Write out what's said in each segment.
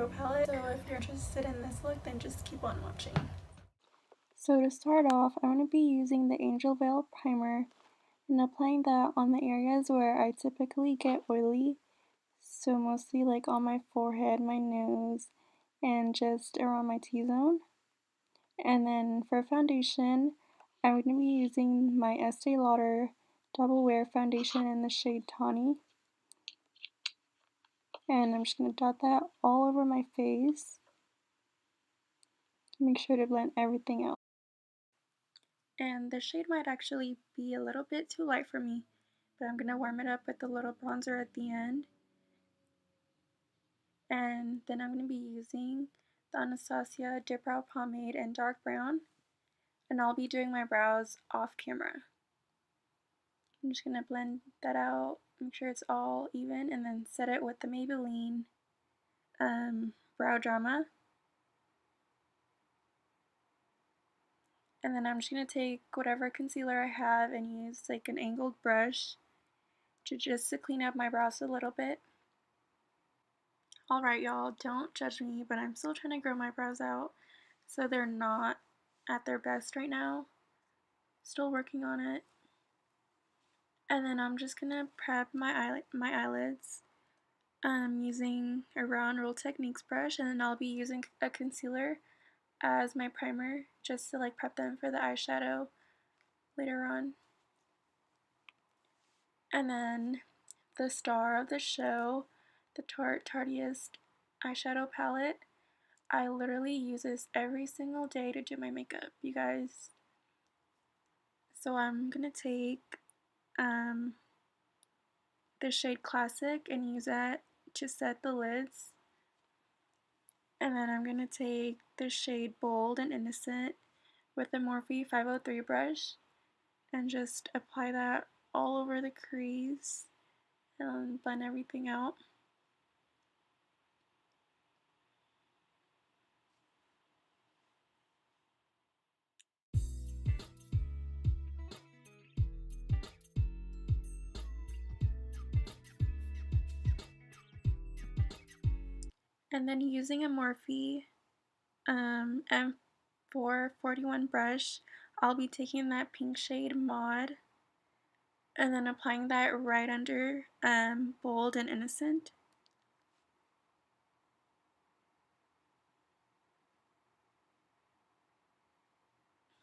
Pro Palette. So if you're interested in this look, then just keep on watching. So to start off, I'm going to be using the Angel Veil Primer and applying that on the areas where I typically get oily. So mostly like on my forehead, my nose, and just around my T-zone. And then for foundation, I'm going to be using my Estee Lauder Double Wear Foundation in the shade Tawny. And I'm just going to dot that all over my face. Make sure to blend everything out. And the shade might actually be a little bit too light for me, but I'm going to warm it up with a little bronzer at the end. And then I'm going to be using the Anastasia Dip Brow Pomade in dark brown. And I'll be doing my brows off camera. I'm just going to blend that out, make sure it's all even, and then set it with the Maybelline Brow Drama. And then I'm just going to take whatever concealer I have and use like an angled brush to clean up my brows a little bit. Alright y'all, don't judge me, but I'm still trying to grow my brows out, so they're not at their best right now. Still working on it. And then I'm just going to prep my eyelids using a round Roll Techniques brush, and then I'll be using a concealer as my primer just to like prep them for the eyeshadow later on. And then the star of the show, the Tarte Tarteist eyeshadow palette. I literally use this every single day to do my makeup, you guys. So I'm gonna take the shade Classic and use that to set the lids. And then I'm gonna take the shade Bold and Innocent with the Morphe 503 brush and just apply that all over the crease and blend everything out. And then using a Morphe M441 brush, I'll be taking that pink shade Mod and then applying that right under Bold and Innocent.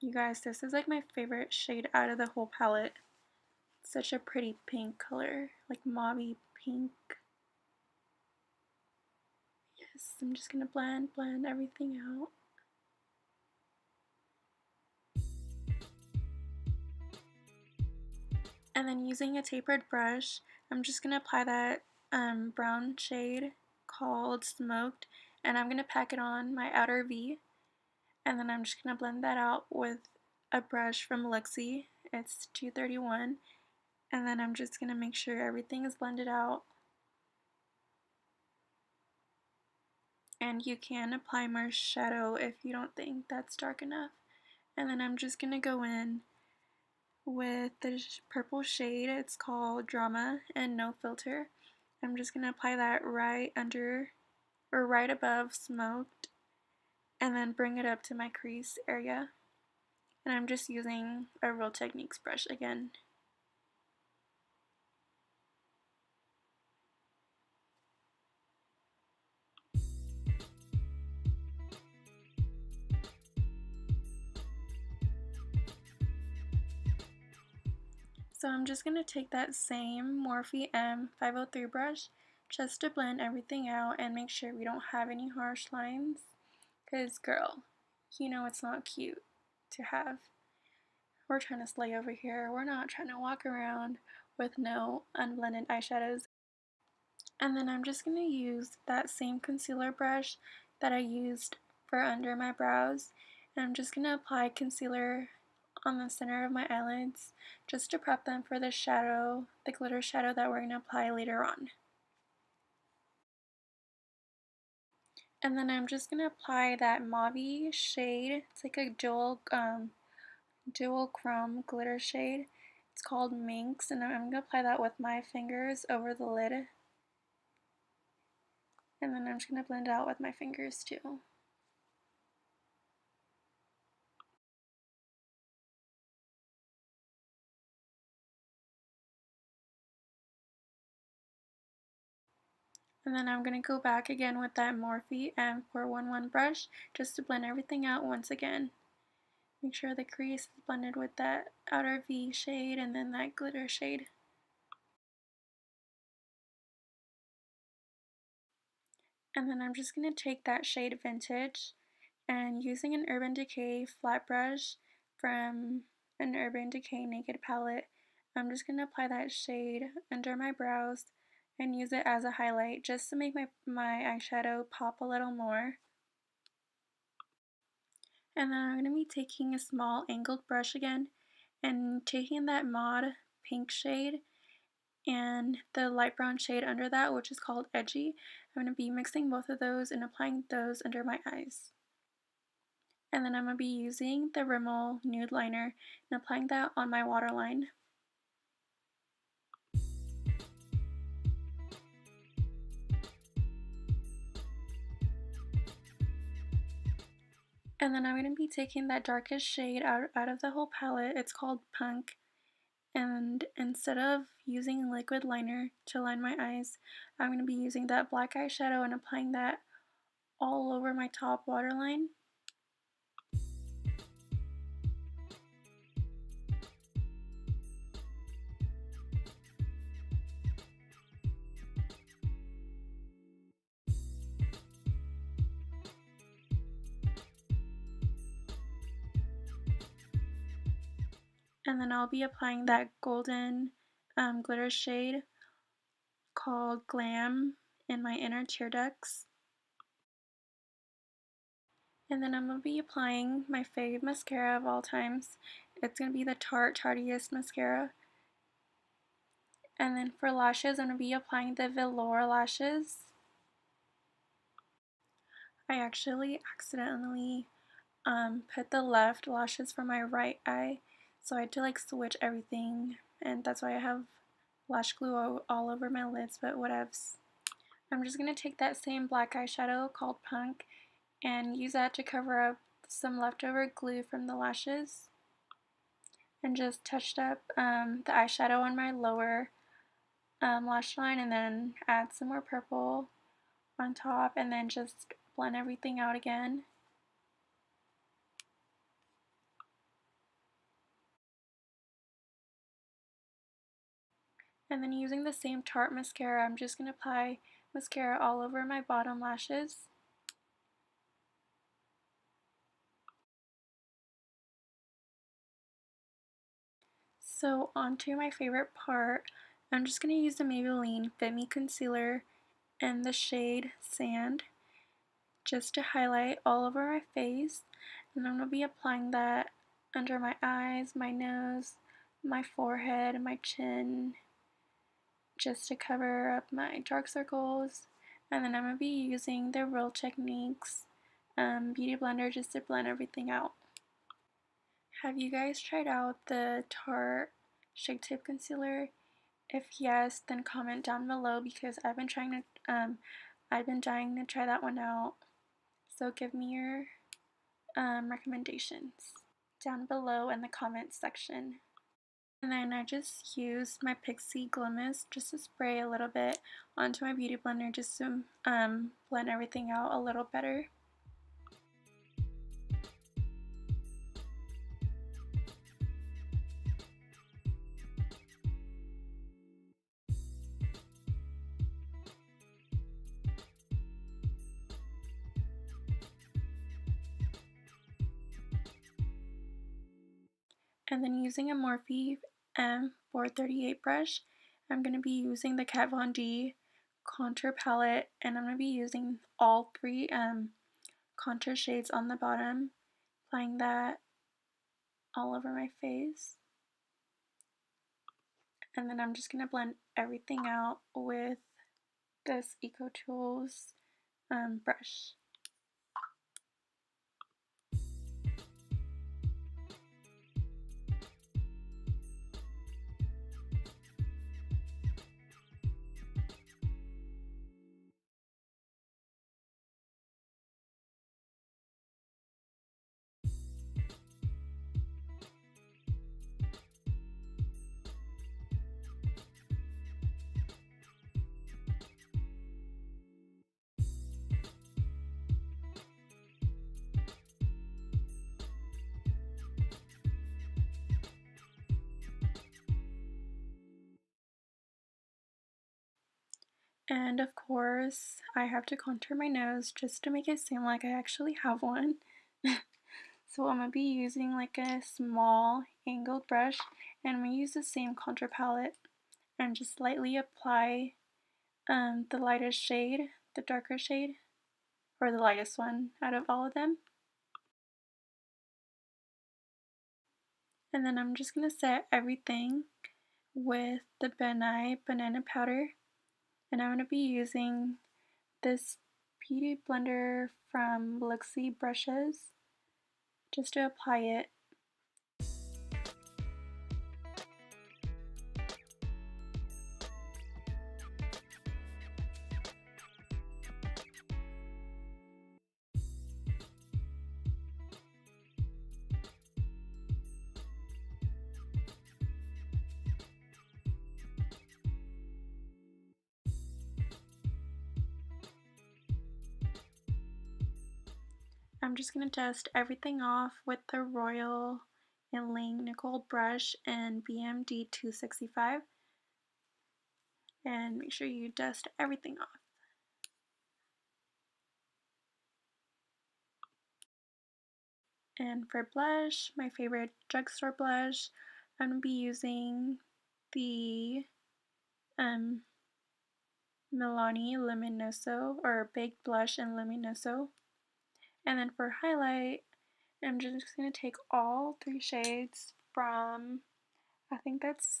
You guys, this is like my favorite shade out of the whole palette. It's such a pretty pink color, like mauve pink. Yes, I'm just gonna blend everything out. And then using a tapered brush, I'm just gonna apply that brown shade called Smoked, and I'm gonna pack it on my outer V. And then I'm just gonna blend that out with a brush from Luxie. It's 231. And then I'm just gonna make sure everything is blended out. And you can apply more shadow if you don't think that's dark enough. And then I'm just gonna go in with the purple shade. It's called Drama and No Filter. I'm just gonna apply that right under or right above Smoked and then bring it up to my crease area. And I'm just using a Real Techniques brush again. So I'm just going to take that same Morphe M503 brush just to blend everything out and make sure we don't have any harsh lines. Because girl, you know it's not cute to have. We're trying to slay over here. We're not trying to walk around with no unblended eyeshadows. And then I'm just going to use that same concealer brush that I used for under my brows. And I'm just going to apply concealer on the center of my eyelids just to prep them for the shadow, the glitter shadow that we're going to apply later on. And then I'm just going to apply that mauve shade. It's like a dual chrome glitter shade. It's called Minx, and I'm going to apply that with my fingers over the lid. And then I'm just going to blend it out with my fingers too. And then I'm going to go back again with that Morphe M411 brush just to blend everything out once again. Make sure the crease is blended with that outer V shade and then that glitter shade. And then I'm just going to take that shade Vintage and using an Urban Decay flat brush from an Urban Decay Naked palette, I'm just going to apply that shade under my brows and use it as a highlight just to make my eyeshadow pop a little more. And then I'm going to be taking a small angled brush again and taking that Mod pink shade and the light brown shade under that, which is called Edgy. I'm going to be mixing both of those and applying those under my eyes. And then I'm going to be using the Rimmel Nude liner and applying that on my waterline. And then I'm going to be taking that darkest shade out of the whole palette. It's called Punk. And instead of using liquid liner to line my eyes, I'm going to be using that black eyeshadow and applying that all over my top waterline. And then I'll be applying that golden glitter shade called Glam in my inner tear ducts. And then I'm going to be applying my fave mascara of all times. It's going to be the Tarte Tarteist mascara. And then for lashes, I'm going to be applying the Velour lashes. I actually accidentally put the left lashes for my right eye, so I had to like switch everything, and that's why I have lash glue all over my lids, but whatevs. I'm just going to take that same black eyeshadow called Punk and use that to cover up some leftover glue from the lashes, and just touched up the eyeshadow on my lower lash line, and then add some more purple on top, and then just blend everything out again. And then using the same Tarte mascara, I'm just going to apply mascara all over my bottom lashes. So onto my favorite part, I'm just going to use the Maybelline Fit Me concealer in the shade Sand just to highlight all over my face, and I'm going to be applying that under my eyes, my nose, my forehead, and my chin, just to cover up my dark circles. And then I'm going to be using the Real Techniques Beauty Blender just to blend everything out. Have you guys tried out the Tarte Shake Tip Concealer? If yes, then comment down below because I've been dying to try that one out. So give me your recommendations down below in the comments section. And then I just used my Pixi Glow Mist just to spray a little bit onto my beauty blender just to blend everything out a little better. And then using a Morphe M438 brush, I'm going to be using the Kat Von D contour palette, and I'm going to be using all three contour shades on the bottom, applying that all over my face. And then I'm just going to blend everything out with this Eco Tools brush. And of course, I have to contour my nose just to make it seem like I actually have one. So I'm going to be using like a small angled brush, and I'm going to use the same contour palette and just lightly apply the lightest shade, the darker shade, or the lightest one out of all of them. And then I'm just going to set everything with the banana powder, and I'm going to be using this beauty blender from Pixi brushes just to apply it. I'm just going to dust everything off with the Royal Ling Nicole brush in BMD 265, and make sure you dust everything off. And for blush, my favorite drugstore blush, I'm going to be using the Milani Luminoso, or Baked Blush in Luminoso. And then for highlight, I'm just going to take all 3 shades from, I think that's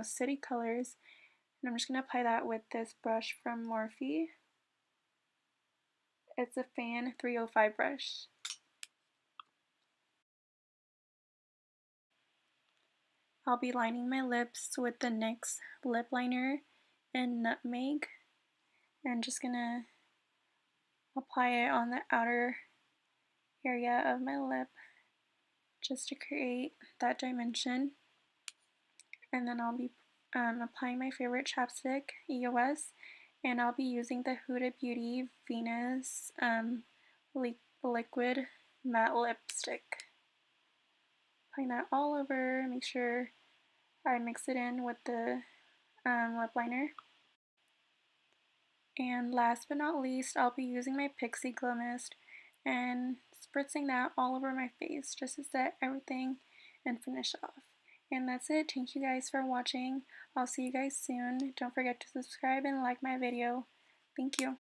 City Colors, and I'm just going to apply that with this brush from Morphe. It's a Fan 305 brush. I'll be lining my lips with the NYX lip liner in Nutmeg, and just going to apply it on the outer area of my lip just to create that dimension. And then I'll be applying my favorite chapstick, EOS, and I'll be using the Huda Beauty Venus liquid matte lipstick. Applying that all over, make sure I mix it in with the lip liner. And last but not least, I'll be using my Pixi Glow Mist and spritzing that all over my face just to set everything and finish off. And that's it. Thank you guys for watching. I'll see you guys soon. Don't forget to subscribe and like my video. Thank you.